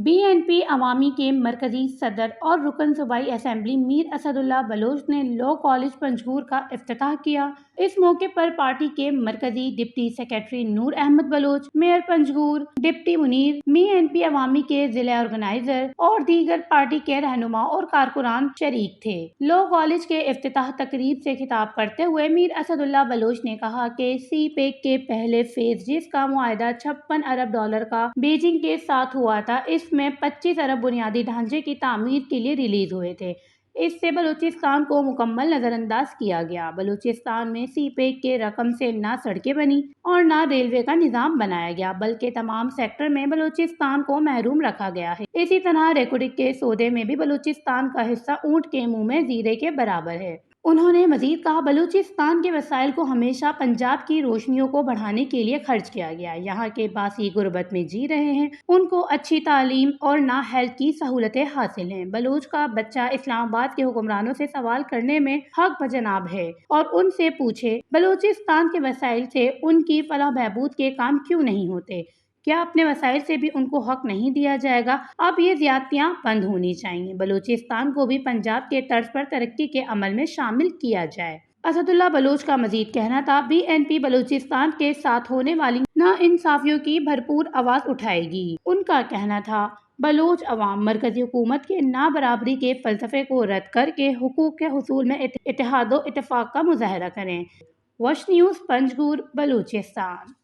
BNP عوامی کے مرکزی صدر اور رکن صوبائی اسمبلی میر اسد اللہ بلوچ نے لاء کالج پنجگور کا افتتاح کیا۔ اس موقع پر پارٹی کے مرکزی deputy secretary Noor Ahmed Baloch, mayor Panjgur deputy Munir, BNP عوامی کے ضلع آرگنائزر اور دیگر پارٹی کے رہنما اور کارکنان شریک تھے۔ لاء کالج کے افتتاح تقریب سے خطاب کرتے ہوئے میر اسد اللہ بلوچ نے کہا کہ سی پیک کے پہلے فیز جس کا معاہدہ $56 ارب کا بیجنگ کے ساتھ ہوا تھا، اس میں 25 ارب بنیادی ڈھانچے کی تعمیر کے لیے ریلیز ہوئے تھے۔ اس سے بلوچستان کو مکمل نظر انداز کیا گیا۔ بلوچستان میں سی پیک کے رقم سے نہ سڑکیں بنی اور نہ ریلوے کا نظام بنایا گیا، بلکہ تمام سیکٹر میں بلوچستان کو محروم رکھا گیا ہے۔ اسی طرح ریکوڈ کے سودے میں بھی بلوچستان کا حصہ اونٹ کے منہ میں زیرے کے برابر ہے۔ انہوں نے مزید کہا، بلوچستان کے وسائل کو ہمیشہ پنجاب کی روشنیوں کو بڑھانے کے لیے خرچ کیا گیا۔ یہاں کے باسی غربت میں جی رہے ہیں، ان کو اچھی تعلیم اور نہ ہیلتھ کی سہولتیں حاصل ہیں۔ بلوچ کا بچہ اسلام آباد کے حکمرانوں سے سوال کرنے میں حق بجناب ہے اور ان سے پوچھے بلوچستان کے وسائل سے ان کی فلاح بہبود کے کام کیوں نہیں ہوتے؟ کیا اپنے وسائل سے بھی ان کو حق نہیں دیا جائے گا؟ اب یہ زیادتیاں بند ہونی چاہیے۔ بلوچستان کو بھی پنجاب کے طرز پر ترقی کے عمل میں شامل کیا جائے۔ اسد اللہ بلوچ کا مزید کہنا تھا، BNP بلوچستان کے ساتھ ہونے والی ناانصافیوں کی بھرپور آواز اٹھائے گی۔ ان کا کہنا تھا، بلوچ عوام مرکزی حکومت کے نابرابری کے فلسفے کو رد کر کے حقوق کے حصول میں اتحاد و اتفاق کا مظاہرہ کریں۔ وش نیوز، پنجگور، بلوچستان۔